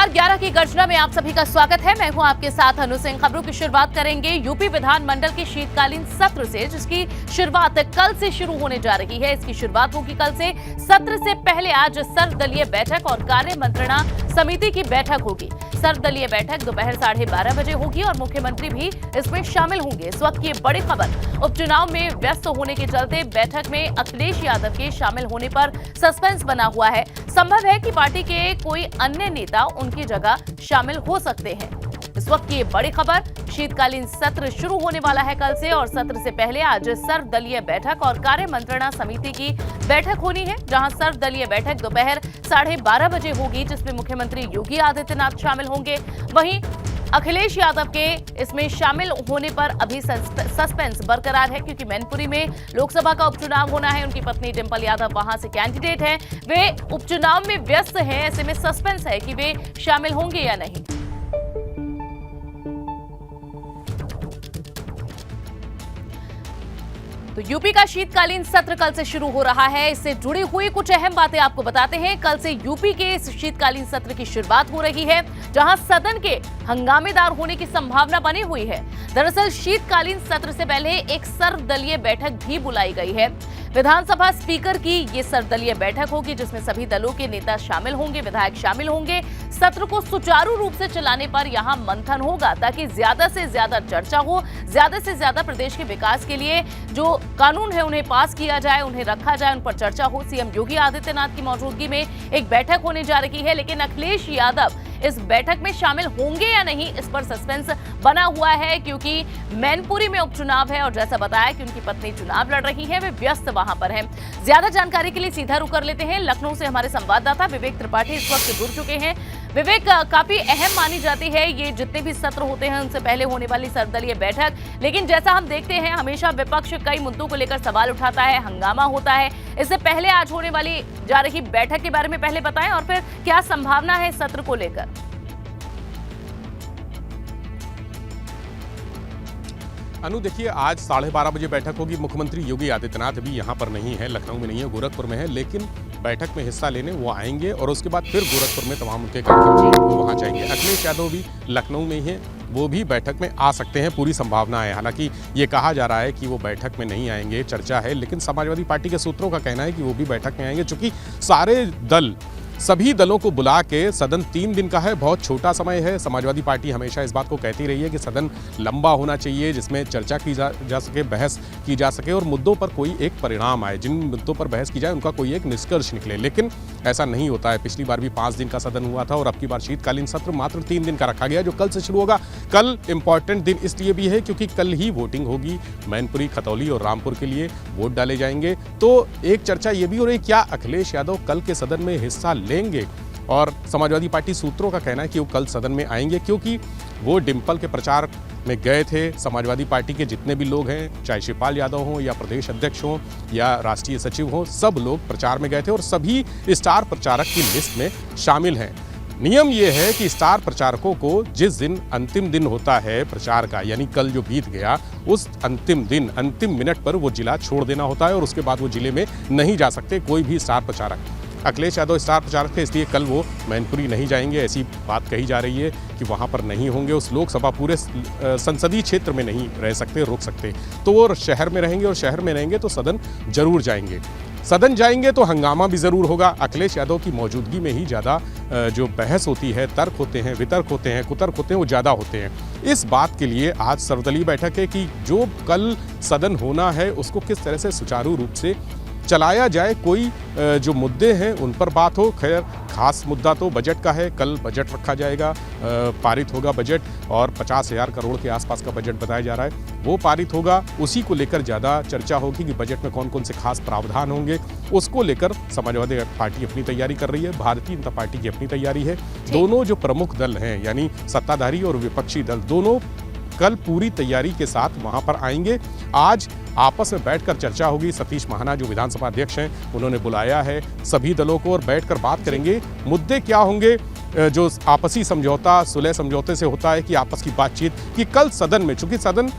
नमस्कार, 11 की गर्जना में आप सभी का स्वागत है। मैं हूं आपके साथ अनु सिंह। खबरों की शुरुआत करेंगे यूपी विधानमंडल के शीतकालीन सत्र से, जिसकी शुरुआत कल से शुरू होने जा रही है। इसकी शुरुआत होगी कल से। सत्र से पहले आज सर्वदलीय बैठक और कार्य मंत्रणा समिति की बैठक होगी। सर्वदलीय बैठक दोपहर 12:30 बजे होगी और मुख्यमंत्री भी इसमें शामिल होंगे। इस वक्त की बड़ी खबर, उपचुनाव में व्यस्त होने के चलते बैठक में अखिलेश यादव के शामिल होने पर सस्पेंस बना हुआ है। संभव है कि पार्टी के कोई अन्य नेता उनकी जगह शामिल हो सकते हैं। इस वक्त की बड़ी खबर, शीतकालीन सत्र शुरू होने वाला है कल से और सत्र से पहले आज सर्वदलीय बैठक और कार्य मंत्रणा समिति की बैठक होनी है, जहां सर्वदलीय बैठक दोपहर 12:30 बजे होगी, जिसमें मुख्यमंत्री योगी आदित्यनाथ शामिल होंगे। वहीं अखिलेश यादव के इसमें शामिल होने पर अभी सस्पेंस बरकरार है, क्योंकि मैनपुरी में लोकसभा का उपचुनाव होना है। उनकी पत्नी डिंपल यादव वहां से कैंडिडेट हैं, वे उपचुनाव में व्यस्त हैं। ऐसे में सस्पेंस है कि वे शामिल होंगे या नहीं। तो यूपी का शीतकालीन सत्र कल से शुरू हो रहा है। इससे जुड़ी हुई कुछ अहम बातें आपको बताते हैं। कल से यूपी के इस शीतकालीन सत्र की शुरुआत हो रही है, जहां सदन के हंगामेदार होने की संभावना बनी हुई है। दरअसल शीतकालीन सत्र से पहले एक सर्वदलीय बैठक भी बुलाई गई है। विधानसभा स्पीकर की ये सर्वदलीय बैठक होगी, जिसमें सभी दलों के नेता शामिल होंगे, विधायक शामिल होंगे। सत्र को सुचारू रूप से चलाने पर यहां मंथन होगा, ताकि ज्यादा से ज्यादा चर्चा हो, ज्यादा से ज्यादा प्रदेश के विकास के लिए जो कानून है उन्हें पास किया जाए, उन्हें रखा जाए, उन पर चर्चा हो। सीएम योगी आदित्यनाथ की मौजूदगी में एक बैठक होने जा रही है, लेकिन अखिलेश यादव इस बैठक में शामिल होंगे या नहीं, इस पर सस्पेंस बना हुआ है, क्योंकि मैनपुरी में उपचुनाव है और जैसा बताया कि उनकी पत्नी चुनाव लड़ रही है, वे व्यस्त वहां पर हैं। ज्यादा जानकारी के लिए सीधा रुख कर लेते हैं। लखनऊ से हमारे संवाददाता विवेक त्रिपाठी इस वक्त जुड़ चुके हैं। विवेक, काफी अहम मानी जाती है ये जितने भी सत्र होते हैं उनसे पहले होने वाली सर्वदलीय बैठक, लेकिन जैसा हम देखते हैं हमेशा विपक्ष कई मुद्दों को लेकर सवाल उठाता है, हंगामा होता है। इससे पहले आज होने वाली जा रही बैठक के बारे में पहले बताएं और फिर क्या संभावना है सत्र को लेकर। अनु, देखिए, आज 12:30 बजे बैठक होगी। मुख्यमंत्री योगी आदित्यनाथ भी यहाँ पर नहीं है, लखनऊ में नहीं है, गोरखपुर में है, लेकिन बैठक में हिस्सा लेने वो आएंगे और उसके बाद फिर गोरखपुर में तमाम उनके कार्यक्रम वो वहाँ जाएंगे। अखिलेश यादव भी लखनऊ में ही है, वो भी बैठक में आ सकते हैं, पूरी संभावना है। हालांकि ये कहा जा रहा है कि वो बैठक में नहीं आएंगे, चर्चा है, लेकिन समाजवादी पार्टी के सूत्रों का कहना है कि वो भी बैठक में आएंगे, चूंकि सभी दलों को बुला के सदन 3 दिन का है, बहुत छोटा समय है। समाजवादी पार्टी हमेशा इस बात को कहती रही है कि सदन लंबा होना चाहिए, जिसमें चर्चा की जा सके, बहस की जा सके और मुद्दों पर कोई एक परिणाम आए। जिन मुद्दों पर बहस की जाए उनका कोई एक निष्कर्ष निकले, लेकिन ऐसा नहीं होता है। पिछली बार भी 5 दिन का सदन हुआ था और अब की बार शीतकालीन सत्र मात्र 3 दिन का रखा गया, जो कल से शुरू होगा। कल इंपॉर्टेंट दिन इसलिए भी है क्योंकि कल ही वोटिंग होगी। मैनपुरी, खतौली और रामपुर के लिए वोट डाले जाएंगे। तो एक चर्चा ये भी हो रही, क्या अखिलेश यादव कल के सदन में हिस्सा लेंगे? और समाजवादी पार्टी सूत्रों का कहना है कि वो कल सदन में आएंगे, क्योंकि वो डिंपल के प्रचार में गए थे। समाजवादी पार्टी के जितने भी लोग हैं, चाहे शिवपाल यादव हों या प्रदेश अध्यक्ष हों या राष्ट्रीय सचिव हों, सब लोग प्रचार में गए थे और सभी स्टार प्रचारक की लिस्ट में शामिल हैं। नियम ये है कि स्टार प्रचारकों को जिस दिन अंतिम दिन होता है प्रचार का, यानी कल जो बीत गया, उस अंतिम दिन, अंतिम मिनट पर वो जिला छोड़ देना होता है और उसके बाद वो जिले में नहीं जा सकते कोई भी स्टार प्रचारक। अखिलेश यादव स्टार प्रचारक थे, इसलिए कल वो मैनपुरी नहीं जाएंगे। ऐसी बात कही जा रही है कि वहाँ पर नहीं होंगे, उस लोकसभा पूरे संसदीय क्षेत्र में नहीं रह सकते, रुक सकते, तो वो शहर में रहेंगे और शहर में रहेंगे तो सदन जरूर जाएंगे। सदन जाएंगे तो हंगामा भी जरूर होगा। अखिलेश यादव की मौजूदगी में ही ज़्यादा जो बहस होती है, तर्क होते हैं, वितर्क होते हैं, कुतर्क होते हैं, वो ज़्यादा होते हैं। इस बात के लिए आज सर्वदलीय बैठक है कि जो कल सदन होना है उसको किस तरह से सुचारू रूप से चलाया जाए। कोई जो मुद्दे हैं उन पर बात हो। खैर, खास मुद्दा तो बजट का है। कल बजट रखा जाएगा, पारित होगा बजट, और 50,000 करोड़ के आसपास का बजट बताया जा रहा है, वो पारित होगा। उसी को लेकर ज़्यादा चर्चा होगी कि बजट में कौन कौन से खास प्रावधान होंगे। उसको लेकर समाजवादी पार्टी अपनी तैयारी कर रही है, भारतीय जनता पार्टी की अपनी तैयारी है। दोनों जो प्रमुख दल हैं, यानी सत्ताधारी और विपक्षी दल, दोनों कल पूरी तैयारी के साथ वहां पर आएंगे। आज आपस में बैठकर चर्चा होगी। सतीश महाना जो विधानसभा अध्यक्ष हैं, उन्होंने बुलाया है सभी दलों को और बैठकर बात करेंगे। मुद्दे क्या होंगे, जो आपसी समझौता, सुलह समझौते से होता है कि आपस की बातचीत, कि कल सदन में, चूंकि सदन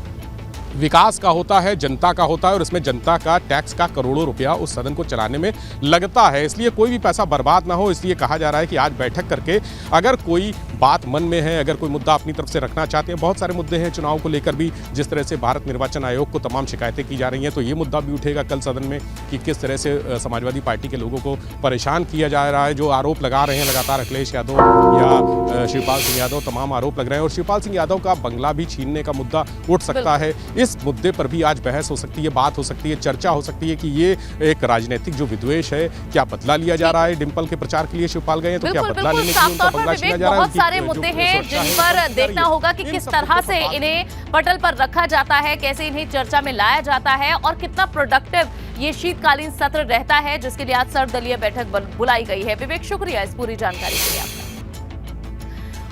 विकास का होता है, जनता का होता है, और इसमें जनता का टैक्स का करोड़ों रुपया उस सदन को चलाने में लगता है। इसलिए कोई भी पैसा बर्बाद ना हो, इसलिए कहा जा रहा है कि आज बैठक करके अगर कोई बात मन में है, अगर कोई मुद्दा अपनी तरफ से रखना चाहते हैं, बहुत सारे मुद्दे हैं चुनाव को लेकर भी, जिस तरह से भारत निर्वाचन आयोग को तमाम शिकायतें की जा रही हैं, तो ये मुद्दा भी उठेगा कल सदन में कि किस तरह से समाजवादी पार्टी के लोगों को परेशान किया जा रहा है। जो आरोप लगा रहे हैं लगातार अखिलेश यादव या शिवपाल सिंह यादव, तमाम आरोप लग रहे हैं, और शिवपाल सिंह यादव का बंगला भी छीनने का मुद्दा उठ सकता है। इस मुद्दे पर भी आज बहस हो सकती है, बात हो सकती है, चर्चा हो सकती है कि ये एक राजनीतिक जो विद्वेष है, क्या बदला लिया जा रहा है? डिंपल के प्रचार के लिए शिवपाल गए हैं, तो क्या बदला लेने के लिए उनका बंगला छीना जा रहा है? बहुत सारे मुद्दे हैं जिन पर देखना होगा कि किस तरह से इन्हें पटल पर रखा जाता है, कैसे इन्हें चर्चा में लाया जाता है और कितना प्रोडक्टिव ये शीतकालीन सत्र रहता है, जिसके लिए आज सर्वदलीय बैठक बुलाई गई है। विवेक, शुक्रिया इस पूरी जानकारी के लिए आपका।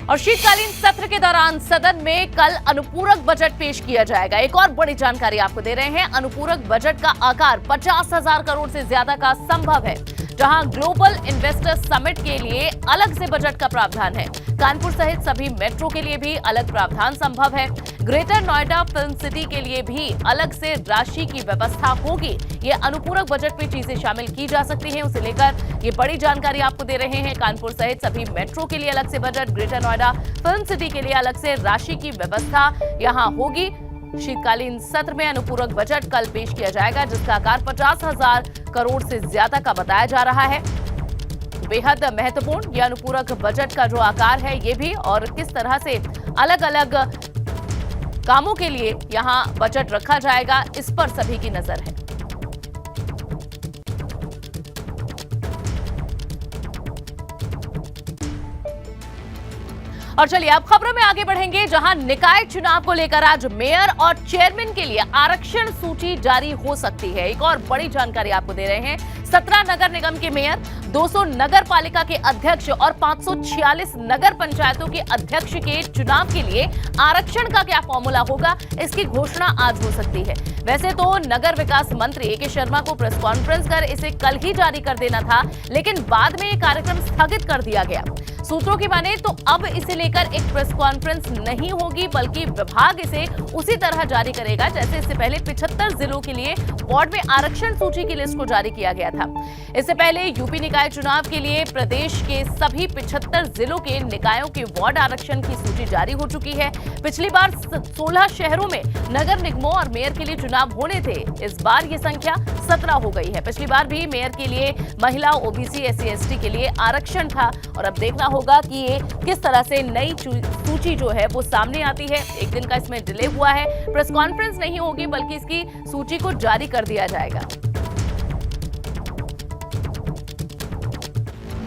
और शीतकालीन सत्र के दौरान सदन में कल अनुपूरक बजट पेश किया जाएगा। एक और बड़ी जानकारी आपको दे रहे हैं। अनुपूरक बजट का आकार 50,000 करोड़ से ज्यादा का संभव है, जहां ग्लोबल इन्वेस्टर समिट के लिए अलग से बजट का प्रावधान है। कानपुर सहित सभी मेट्रो के लिए भी अलग प्रावधान संभव है। ग्रेटर नोएडा फिल्म सिटी के लिए भी अलग से राशि की व्यवस्था होगी। ये अनुपूरक बजट में चीजें शामिल की जा सकती हैं, उसे लेकर ये बड़ी जानकारी आपको दे रहे हैं। कानपुर सहित सभी मेट्रो के लिए अलग से budget, greater Noida film city के लिए अलग से राशि की व्यवस्था यहां होगी। शीतकालीन सत्र में अनुपूरक बजट कल पेश किया जाएगा, जिसका आकार 50,000 करोड़ से ज्यादा का बताया जा रहा है। बेहद महत्वपूर्ण यह अनुपूरक बजट का जो आकार है ये भी, और किस तरह से अलग अलग कामों के लिए यहां बजट रखा जाएगा, इस पर सभी की नजर है। और चलिए अब खबरों में आगे बढ़ेंगे, जहां निकाय चुनाव को लेकर आज मेयर और चेयरमैन के लिए आरक्षण सूची जारी हो सकती है। एक और बड़ी जानकारी आपको दे रहे हैं। 17 नगर निगम के मेयर, 200 नगर पालिका के अध्यक्ष और 546 नगर पंचायतों के अध्यक्ष के चुनाव के लिए आरक्षण का क्या फॉर्मूला होगा, इसकी घोषणा आज हो सकती है। वैसे तो नगर विकास मंत्री ए.के. शर्मा को प्रेस कॉन्फ्रेंस कर इसे कल ही जारी कर देना था, लेकिन बाद में ये कार्यक्रम स्थगित कर दिया गया। सूत्रों की माने तो अब इसे लेकर एक प्रेस कॉन्फ्रेंस नहीं होगी, बल्कि विभाग इसे उसी तरह जारी करेगा जैसे इससे पहले 75 जिलों के लिए वार्ड में आरक्षण सूची की लिस्ट को जारी किया गया था। इससे पहले यूपी निकाय चुनाव के लिए प्रदेश के सभी 75 जिलों के निकायों के वार्ड आरक्षण की सूची जारी हो चुकी है। पिछली बार 16 शहरों में नगर निगमों और मेयर के लिए चुनाव होने थे, इस बार ये संख्या 17 हो गई है। पिछली बार भी मेयर के लिए महिला, ओबीसी, एससी, एसटी के लिए आरक्षण था, और अब देखना होगा कि ये किस तरह से नई सूची जो है वो सामने आती है। एक दिन का इसमें डिले हुआ है, प्रेस कॉन्फ्रेंस नहीं होगी, बल्कि इसकी सूची को जारी कर दिया जाएगा।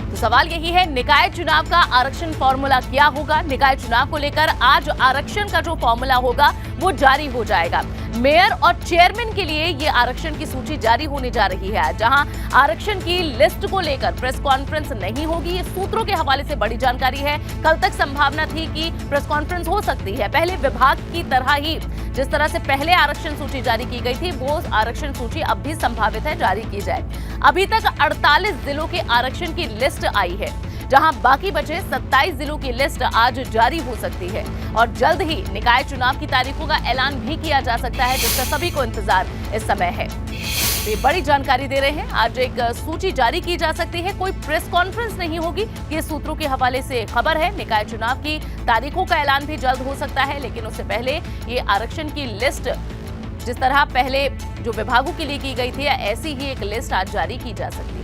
तो सवाल यही है, निकाय चुनाव का आरक्षण फॉर्मूला क्या होगा? निकाय चुनाव को लेकर आज आरक्षण का जो फॉर्मूला होगा वो जारी हो जाएगा। मेयर और चेयरमैन के लिए ये आरक्षण की सूची जारी होने जा रही है, जहां आरक्षण की लिस्ट को लेकर प्रेस कॉन्फ्रेंस नहीं होगी। ये सूत्रों के हवाले से बड़ी जानकारी है। कल तक संभावना थी कि प्रेस कॉन्फ्रेंस हो सकती है। पहले विभाग की तरह ही जिस तरह से पहले आरक्षण सूची जारी की गई थी, वो आरक्षण सूची अब भी संभावित है जारी की जाए। अभी तक 48 जिलों के आरक्षण की लिस्ट आई है, जहां बाकी बचे 27 जिलों की लिस्ट आज जारी हो सकती है, और जल्द ही निकाय चुनाव की तारीखों का ऐलान भी किया जा सकता है, जिसका सभी को इंतजार इस समय है। ये बड़ी जानकारी दे रहे हैं। आज एक सूची जारी की जा सकती है, कोई प्रेस कॉन्फ्रेंस नहीं होगी, ये सूत्रों के हवाले से खबर है। निकाय चुनाव की तारीखों का ऐलान भी जल्द हो सकता है, लेकिन उससे पहले ये आरक्षण की लिस्ट जिस तरह पहले जो विभागों के लिए की गई थी, ऐसी ही एक लिस्ट आज जारी की जा सकती है।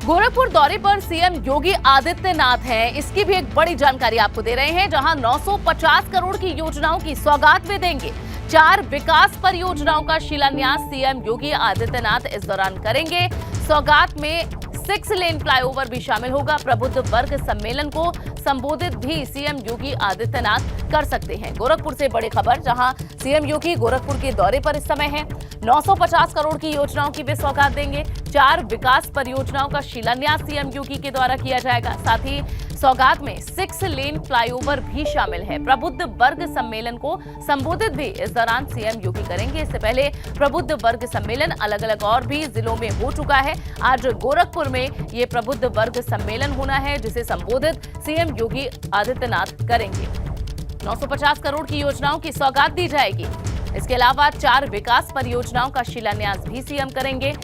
गोरखपुर दौरे पर सीएम योगी आदित्यनाथ हैं, इसकी भी एक बड़ी जानकारी आपको दे रहे हैं, जहां 950 करोड़ की योजनाओं की सौगात वे देंगे। 4 विकास परियोजनाओं का शिलान्यास सीएम योगी आदित्यनाथ इस दौरान करेंगे। सौगात में 6 लेन फ्लाईओवर भी शामिल होगा। प्रबुद्ध वर्ग सम्मेलन को संबोधित भी सीएम योगी आदित्यनाथ कर सकते हैं। गोरखपुर से बड़ी खबर, जहां सीएम योगी गोरखपुर के दौरे पर इस समय हैं। 950 करोड़ की योजनाओं की वे सौगात देंगे। 4 विकास परियोजनाओं का शिलान्यास सीएम योगी के द्वारा किया जाएगा। साथ ही सौगात में 6 लेन फ्लाईओवर भी शामिल है। प्रबुद्ध वर्ग सम्मेलन को संबोधित भी इस दौरान सीएम योगी करेंगे। इससे पहले प्रबुद्ध वर्ग सम्मेलन अलग अलग और भी जिलों में हो चुका है। आज गोरखपुर में ये प्रबुद्ध वर्ग सम्मेलन होना है, जिसे संबोधित सीएम योगी आदित्यनाथ करेंगे। 950 करोड़ की योजनाओं की सौगात दी जाएगी। इसके अलावा 4 विकास परियोजनाओं का शिलान्यास भी सीएम करेंगे।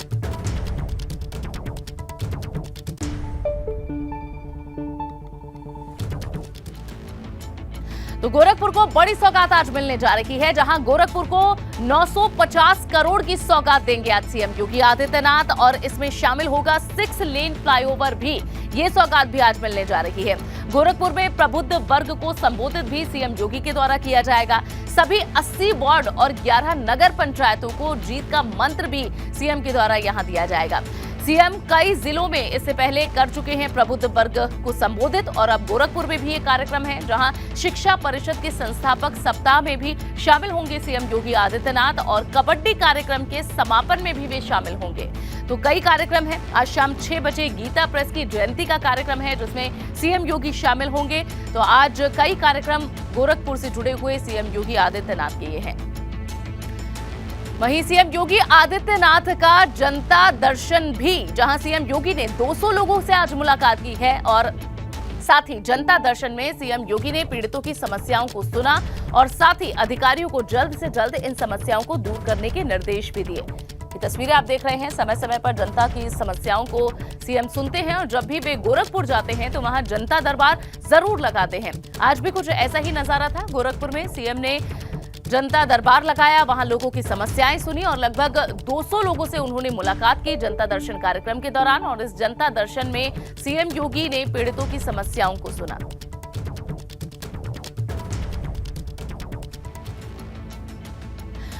तो गोरखपुर को बड़ी सौगात आज मिलने जा रही है, जहां गोरखपुर को 950 करोड़ की सौगात देंगे आज सीएम योगी आदित्यनाथ, और इसमें शामिल होगा 6 लेन फ्लाईओवर भी। ये सौगात भी आज मिलने जा रही है। गोरखपुर में प्रबुद्ध वर्ग को संबोधित भी सीएम योगी के द्वारा किया जाएगा। सभी 80 वार्ड और 11 नगर पंचायतों को जीत का मंत्र भी सीएम के द्वारा यहां दिया जाएगा। सीएम कई जिलों में इससे पहले कर चुके हैं प्रबुद्ध वर्ग को संबोधित, और अब गोरखपुर में भी ये कार्यक्रम है, जहां शिक्षा परिषद के संस्थापक सप्ताह में भी शामिल होंगे सीएम योगी आदित्यनाथ, और कबड्डी कार्यक्रम के समापन में भी वे शामिल होंगे। तो कई कार्यक्रम हैं। आज शाम 6 बजे गीता प्रेस की जयंती का कार्यक्रम है, जिसमें सीएम योगी शामिल होंगे। तो आज कई कार्यक्रम गोरखपुर से जुड़े हुए सीएम योगी आदित्यनाथ के ये हैं। वहीं सीएम योगी आदित्यनाथ का जनता दर्शन भी, जहां सीएम योगी ने 200 लोगों से आज मुलाकात की है, और साथ ही जनता दर्शन में सीएम योगी ने पीड़ितों की समस्याओं को सुना, और साथ ही अधिकारियों को जल्द से जल्द इन समस्याओं को दूर करने के निर्देश भी दिए। ये तस्वीरें आप देख रहे हैं। समय समय पर जनता की समस्याओं को सीएम सुनते हैं, और जब भी वे गोरखपुर जाते हैं तो वहां जनता दरबार जरूर लगाते हैं। आज भी कुछ ऐसा ही नजारा था। गोरखपुर में सीएम ने जनता दरबार लगाया, वहां लोगों की समस्याएं सुनी, और लगभग 200 लोगों से उन्होंने मुलाकात की जनता दर्शन कार्यक्रम के दौरान। और इस जनता दर्शन में सीएम योगी ने पीड़ितों की समस्याओं को सुना।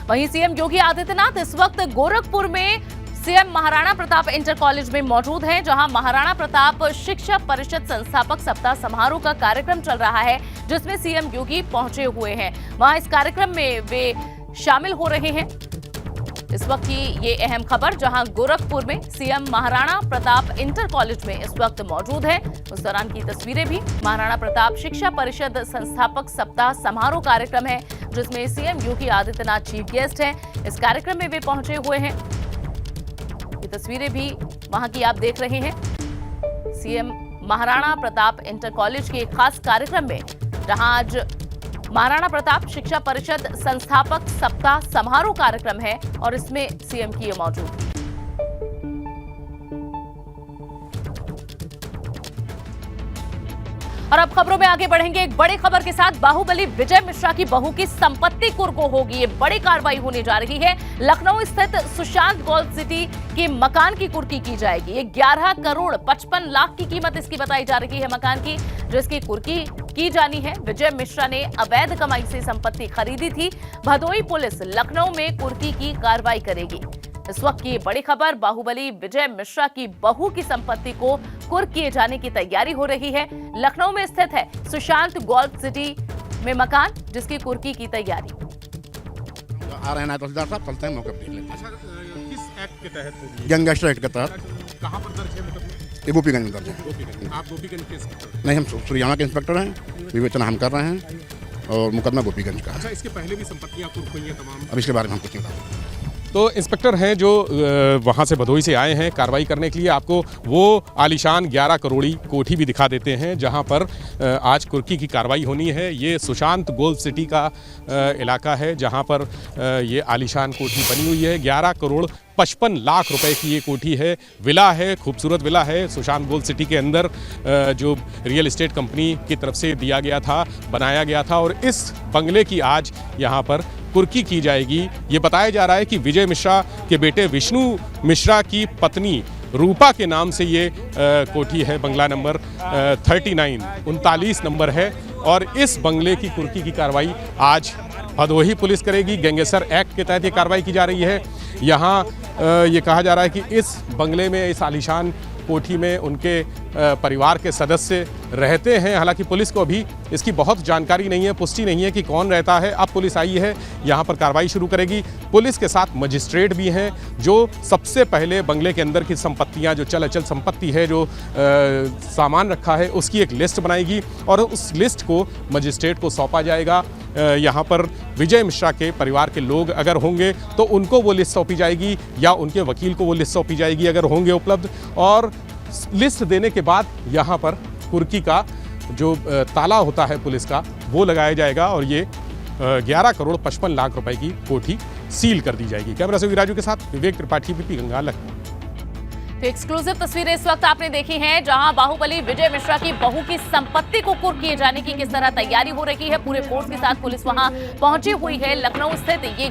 वहीं सीएम योगी आदित्यनाथ इस वक्त गोरखपुर में CM Maharana Pratap inter college में मौजूद हैं, जहां महाराणा प्रताप शिक्षा परिषद संस्थापक सप्ताह समारोह का कार्यक्रम चल रहा है, जिसमें सीएम योगी पहुंचे हुए हैं। वहां इस कार्यक्रम में वे शामिल हो रहे हैं। इस वक्त की ये अहम खबर, जहां गोरखपुर में CM Maharana Pratap inter college में इस वक्त मौजूद है। उस दौरान की तस्वीरें भी। महाराणा प्रताप शिक्षा परिषद संस्थापक सप्ताह समारोह कार्यक्रम है, जिसमें CM Yogi Adityanath chief guest हैं। इस कार्यक्रम में वे पहुंचे हुए हैं। ये तस्वीरें भी वहां की आप देख रहे हैं। CM Maharana Pratap inter college के खास कार्यक्रम में, जहां आज महाराणा प्रताप शिक्षा परिषद संस्थापक सप्ताह समारोह कार्यक्रम है, और इसमें सीएम की ये मौजूदगी। और अब खबरों में आगे बढ़ेंगे एक बड़ी खबर के साथ। बाहुबली विजय मिश्रा की बहू की संपत्ति कुर्को होगी। ये बड़ी कार्रवाई होने जा रही है। लखनऊ स्थित सुशांत गोल्ड सिटी के मकान की कुर्की की जाएगी। ये 11 करोड़ 55 लाख की कीमत इसकी बताई जा रही है मकान की, जिसकी कुर्की की जानी है। विजय मिश्रा ने अवैध कमाई से संपत्ति खरीदी थी। भदोई पुलिस लखनऊ में कुर्की की कार्रवाई करेगी। इस वक्त की बड़ी खबर, बाहुबली विजय मिश्रा की बहू की संपत्ति को कुर्क किए जाने की तैयारी हो रही है। लखनऊ में स्थित है सुशांत गोल्ड सिटी में मकान, जिसकी कुर्की की तैयारी। आ रहे हैं तहसीलदार साहब, चलते हैं मौके पर देख लेते हैं। अच्छा, किस एक्ट के तहत होगी? गैंगस्टर एक्ट के तहत। कहाँ पर दर्ज है मुकदमा? ये गोपीगंज में दर्ज है। गोपीगंज। आप गोपीगंज के इंस्पेक्टर? नहीं, हम सुरयाना के इंस्पेक्टर हैं। विवेचना हम कर रहे हैं, और मुकदमा गोपीगंज का है। अच्छा, इसके पहले भी संपत्तियां कुर्क हुई हैं तमाम? अब इसके बारे में हम कुछ नहीं बता। तो इंस्पेक्टर हैं जो वहाँ से भदोई से आए हैं कार्रवाई करने के लिए। आपको वो आलीशान 11 करोड़ी कोठी भी दिखा देते हैं, जहाँ पर आज कुर्की की कार्रवाई होनी है। ये सुशांत गोल्ड सिटी का इलाका है, जहाँ पर ये आलीशान कोठी बनी हुई है। 11 करोड़ 55 लाख रुपए की ये कोठी है। विला है, खूबसूरत विला है सुशांत गोल्ड सिटी के अंदर, जो रियल एस्टेट कंपनी की तरफ से दिया गया था, बनाया गया था। और इस बंगले की आज यहाँ पर कुर्की की जाएगी। ये बताया जा रहा है कि विजय मिश्रा के बेटे विष्णु मिश्रा की पत्नी रूपा के नाम से ये कोठी है। बंगला नंबर 39 नंबर है, और इस बंगले की कुर्की की कार्रवाई आज भदोही पुलिस करेगी। गैंगस्टर एक्ट के तहत ये कार्रवाई की जा रही है। यहाँ ये कहा जा रहा है कि इस बंगले में, इस आलीशान कोठी में उनके परिवार के सदस्य रहते हैं। हालांकि पुलिस को अभी इसकी बहुत जानकारी नहीं है, पुष्टि नहीं है कि कौन रहता है। अब पुलिस आई है, यहाँ पर कार्रवाई शुरू करेगी। पुलिस के साथ मजिस्ट्रेट भी हैं जो सबसे पहले बंगले के अंदर की संपत्तियाँ, जो चल अचल संपत्ति है, जो सामान रखा है, उसकी एक लिस्ट बनाएगी और उस लिस्ट को मजिस्ट्रेट को सौंपा जाएगा। यहाँ पर विजय मिश्रा के परिवार के लोग अगर होंगे तो उनको वो लिस्ट सौंपी जाएगी या उनके वकील को वो लिस्ट सौंपी जाएगी अगर होंगे उपलब्ध। और लिस्ट देने के बाद यहाँ पर कुर्की का जो ताला होता है पुलिस का, वो लगाया जाएगा और ये 11 करोड़ 55 लाख रुपए की कोठी सील कर दी जाएगी। कैमरा से राजू के साथ विवेक त्रिपाठी, बीपी गंगा, लखनऊ। तो एक्सक्लूसिव तस्वीरें इस वक्त आपने देखी हैं, जहां बाहुबली विजय मिश्रा की बहू की संपत्ति को कुर्क किए जाने की किस तरह तैयारी हो रही है। पूरे फोर्स के साथ पुलिस वहां पहुंची हुई है। लखनऊ स्थित ये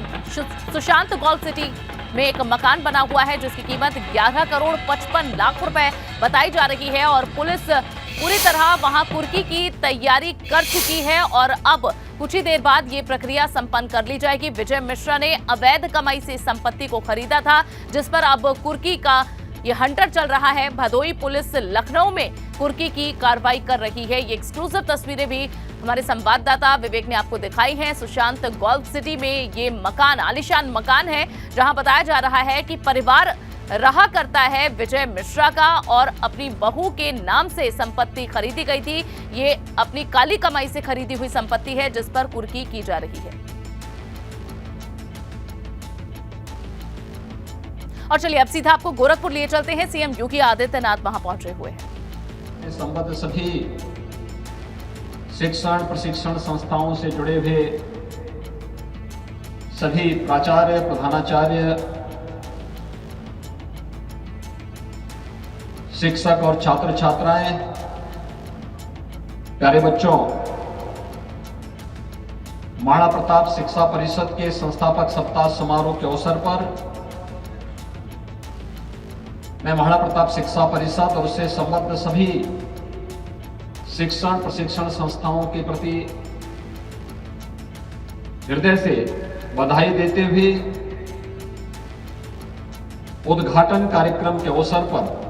सुशांत गोल्ड सिटी में एक मकान बना हुआ है जिसकी कीमत 11 करोड़ 55 लाख रुपए बताई जा रही है और पुलिस पूरी तरह वहां कुर्की की तैयारी कर चुकी है और अब कुछ ही देर बाद ये प्रक्रिया संपन्न कर ली जाएगी। विजय मिश्रा ने अवैध कमाई से संपत्ति को खरीदा था, जिस पर अब कुर्की का ये हंटर चल रहा है। भदोई पुलिस लखनऊ में कुर्की की कार्रवाई कर रही है। ये एक्सक्लूसिव तस्वीरें भी हमारे संवाददाता विवेक ने आपको दिखाई हैं। सुशांत गोल्ड सिटी में ये मकान, आलीशान मकान है, जहां बताया जा रहा है कि परिवार रहा करता है विजय मिश्रा का और अपनी बहू के नाम से संपत्ति खरीदी गई थी। ये अपनी काली कमाई से खरीदी हुई संपत्ति है जिस पर कुर्की की जा रही है। और चलिए अब सीधा आपको गोरखपुर लिए चलते हैं। सीएम योगी आदित्यनाथ वहां पहुंचे हुए हैं। संबद्ध सभी शिक्षण प्रशिक्षण संस्थाओं से जुड़े हुए सभी प्राचार्य, प्रधानाचार्य, शिक्षक और छात्र छात्राएं, प्यारे बच्चों, महाराणा प्रताप शिक्षा परिषद के संस्थापक सप्ताह समारोह के अवसर पर मैं महाराणा प्रताप शिक्षा परिषद और उससे संबद्ध सभी शिक्षण प्रशिक्षण संस्थाओं के प्रति हृदय से बधाई देते हुए उद्घाटन कार्यक्रम के अवसर पर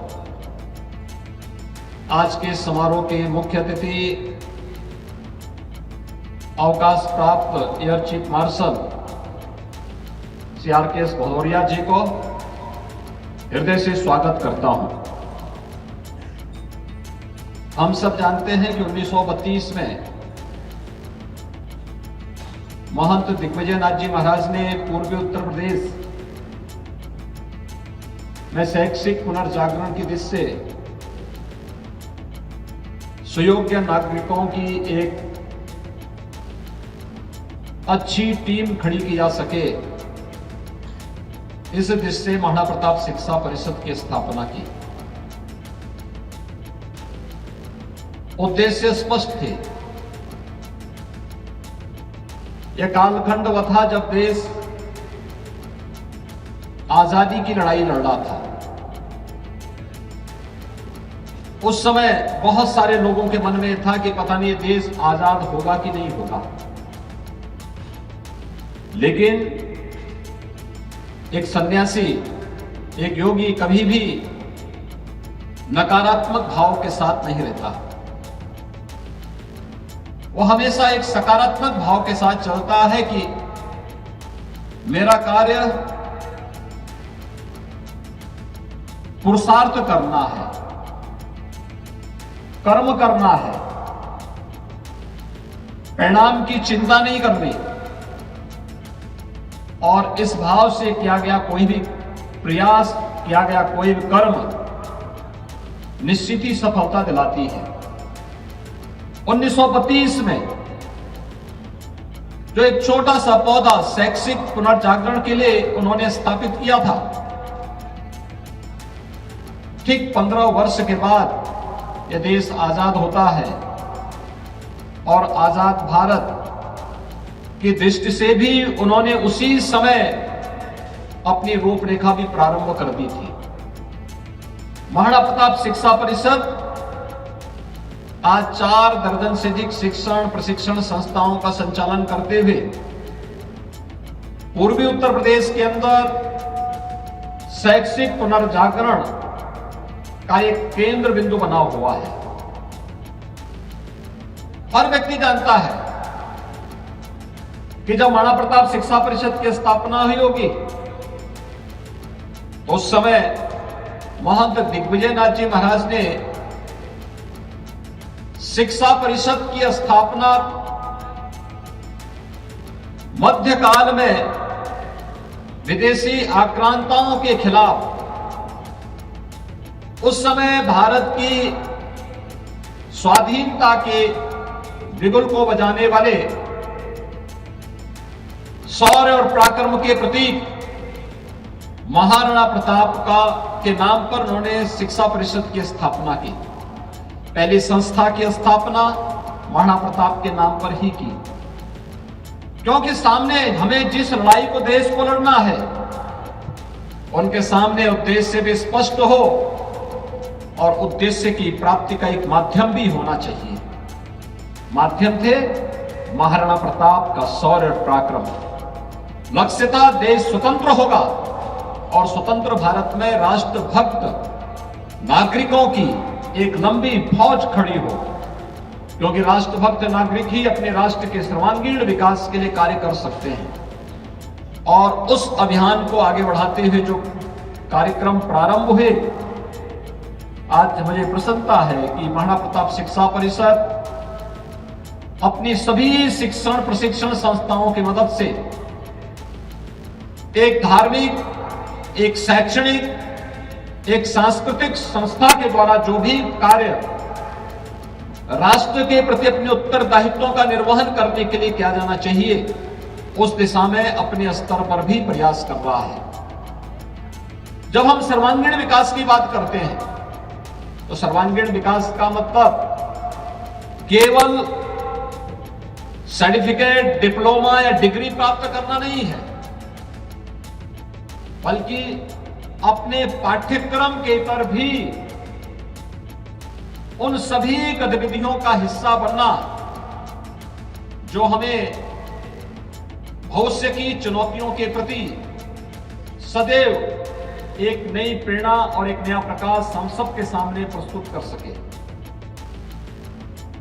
आज के समारोह के मुख्य अतिथि अवकाश प्राप्त air chief marshal CRKS Bhadauria ji को हृदय से स्वागत करता हूं। हम सब जानते हैं कि 1932 में महंत दिग्विजय नाथ जी महाराज ने पूर्वी उत्तर प्रदेश में शैक्षिक पुनर्जागरण की दिशा से सुयोग्य नागरिकों की एक अच्छी टीम खड़ी की जा सके, इस दृष्टि से महाराणा प्रताप शिक्षा परिषद की स्थापना की। उद्देश्य स्पष्ट थे। यह कालखंड वह था जब देश आजादी की लड़ाई लड़ रहा था। उस समय बहुत सारे लोगों के मन में था कि पता नहीं ये देश आजाद होगा कि नहीं होगा, लेकिन एक सन्यासी, एक योगी कभी भी नकारात्मक भाव के साथ नहीं रहता। वो हमेशा एक सकारात्मक भाव के साथ चलता है कि मेरा कार्य पुरुषार्थ करना है, कर्म करना है, परिणाम की चिंता नहीं करनी। और इस भाव से किया गया कोई भी प्रयास, किया गया कोई भी कर्म निश्चित ही सफलता दिलाती है। 1932 में जो एक छोटा सा पौधा शैक्षिक पुनर्जागरण के लिए उन्होंने स्थापित किया था, ठीक 15 वर्ष के बाद यह देश आजाद होता है और आजाद भारत की दृष्टि से भी उन्होंने उसी समय अपनी रूपरेखा भी प्रारंभ कर दी थी। महाराणा प्रताप शिक्षा परिषद आज 4 दर्जन से अधिक शिक्षण प्रशिक्षण संस्थाओं का संचालन करते हुए पूर्वी उत्तर प्रदेश के अंदर शैक्षिक पुनर्जागरण का एक केंद्र बिंदु बना हुआ है। हर व्यक्ति जानता है कि जब महाराणा प्रताप शिक्षा परिषद की स्थापना हुई होगी तो उस समय महंत दिग्विजयनाथ जी महाराज ने शिक्षा परिषद की स्थापना मध्यकाल में विदेशी आक्रांताओं के खिलाफ उस समय भारत की स्वाधीनता के बिगुल को बजाने वाले शौर्य और पराक्रम के प्रतीक महाराणा प्रताप के नाम पर उन्होंने शिक्षा परिषद की स्थापना की। पहली संस्था की स्थापना महाराणा प्रताप के नाम पर ही की, क्योंकि सामने हमें जिस लड़ाई को देश को लड़ना है उनके सामने उद्देश्य भी स्पष्ट हो और उद्देश्य की प्राप्ति का एक माध्यम भी होना चाहिए। माध्यम थे महाराणा प्रताप का शौर्य और पराक्रम। लक्ष्य था देश स्वतंत्र होगा और स्वतंत्र भारत में राष्ट्रभक्त नागरिकों की एक लंबी फौज खड़ी हो, क्योंकि राष्ट्रभक्त नागरिक ही अपने राष्ट्र के सर्वांगीण विकास के लिए कार्य कर सकते हैं। और उस अभियान को आगे बढ़ाते हुए जो कार्यक्रम प्रारंभ हुए, आज मुझे प्रसन्नता है कि महाराणा प्रताप शिक्षा परिषद अपनी सभी शिक्षण प्रशिक्षण संस्थाओं की मदद से एक धार्मिक, एक शैक्षणिक, एक सांस्कृतिक संस्था के द्वारा जो भी कार्य राष्ट्र के प्रति अपने उत्तरदायित्वों का निर्वहन करने के लिए किया जाना चाहिए, उस दिशा में अपने स्तर पर भी प्रयास कर रहा है। जब हम सर्वांगीण विकास की बात करते हैं तो सर्वांगीण विकास का मतलब केवल सर्टिफिकेट, डिप्लोमा या डिग्री प्राप्त करना नहीं है, बल्कि अपने पाठ्यक्रम के पर भी उन सभी गतिविधियों का हिस्सा बनना जो हमें भविष्य की चुनौतियों के प्रति सदैव एक नई प्रेरणा और एक नया प्रकाश हम सबके सामने प्रस्तुत कर सके।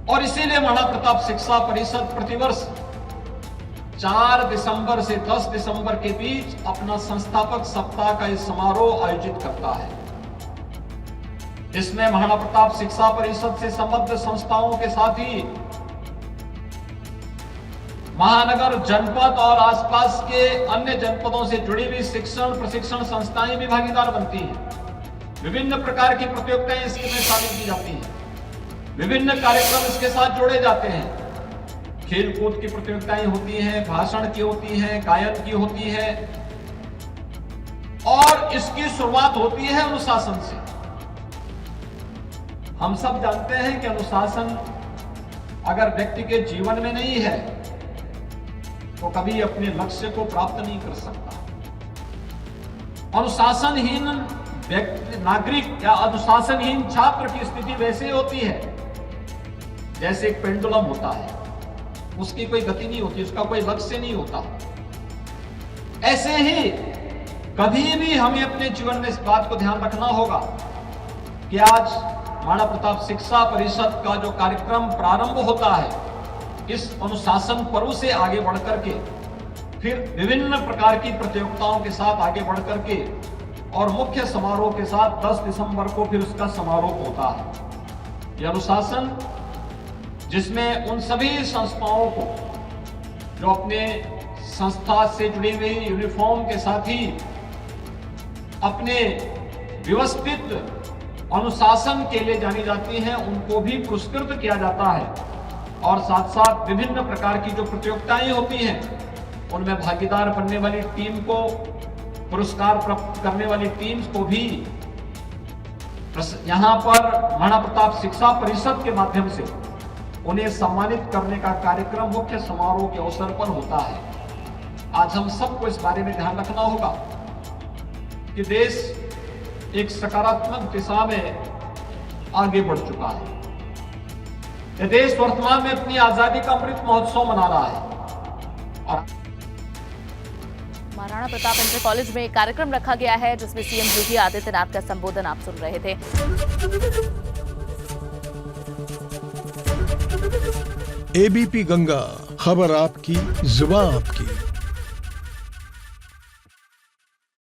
और इसीलिए महाराणा प्रताप शिक्षा परिषद प्रतिवर्ष 4 दिसंबर से 10 दिसंबर के बीच अपना संस्थापक सप्ताह का इस समारोह आयोजित करता है। इसमें महाराणा प्रताप शिक्षा परिषद से संबद्ध संस्थाओं के साथ ही महानगर, जनपद और आसपास के अन्य जनपदों से जुड़ी हुई शिक्षण प्रशिक्षण संस्थाएं भी भागीदार बनती हैं। विभिन्न प्रकार की प्रतियोगिताएं इसमें शामिल की जाती हैं, विभिन्न कार्यक्रम इसके साथ जोड़े जाते हैं। खेल कूद की प्रतियोगिताएं होती हैं, भाषण की होती हैं, गायन की होती है, और इसकी शुरुआत होती है अनुशासन से। हम सब जानते हैं कि अनुशासन अगर व्यक्ति के जीवन में नहीं है तो कभी अपने लक्ष्य को प्राप्त नहीं कर सकता। अनुशासनहीन व्यक्ति, नागरिक या अनुशासनहीन छात्र की स्थिति वैसे होती है जैसे एक पेंडुलम होता है, उसकी कोई गति नहीं होती, उसका कोई लक्ष्य नहीं होता। ऐसे ही कभी भी हमें अपने जीवन में इस बात को ध्यान रखना होगा कि आज महाराणा प्रताप शिक्षा परिषद का जो कार्यक्रम प्रारंभ होता है, इस अनुशासन पर्व से आगे बढ़कर के फिर विभिन्न प्रकार की प्रतियोगिताओं के साथ आगे बढ़कर के और मुख्य समारोह के साथ 10 दिसंबर को फिर उसका समारोह होता है। यह अनुशासन जिसमें उन सभी संस्थाओं को जो अपने संस्था से जुड़ी हुई यूनिफॉर्म के साथ ही अपने व्यवस्थित अनुशासन के लिए जानी जाती हैं, उनको भी पुरस्कृत किया जाता है। और साथ साथ विभिन्न प्रकार की जो प्रतियोगिताएं होती हैं उनमें भागीदार बनने वाली टीम को, पुरस्कार प्राप्त करने वाली टीम्स को भी यहां पर महाराणा प्रताप शिक्षा परिषद के माध्यम से उन्हें सम्मानित करने का कार्यक्रम मुख्य समारोह के अवसर पर होता है। आज हम सबको इस बारे में ध्यान रखना होगा कि देश एक सकारात्मक दिशा में आगे बढ़ चुका है। यह देश वर्तमान में अपनी आजादी का अमृत महोत्सव मना रहा है और महाराणा प्रताप इंटर कॉलेज में एक कार्यक्रम रखा गया है जिसमें सीएम योगी आदित्यनाथ का संबोधन आप सुन रहे थे। एबीपी गंगा, खबर आपकी, जुबान आपकी।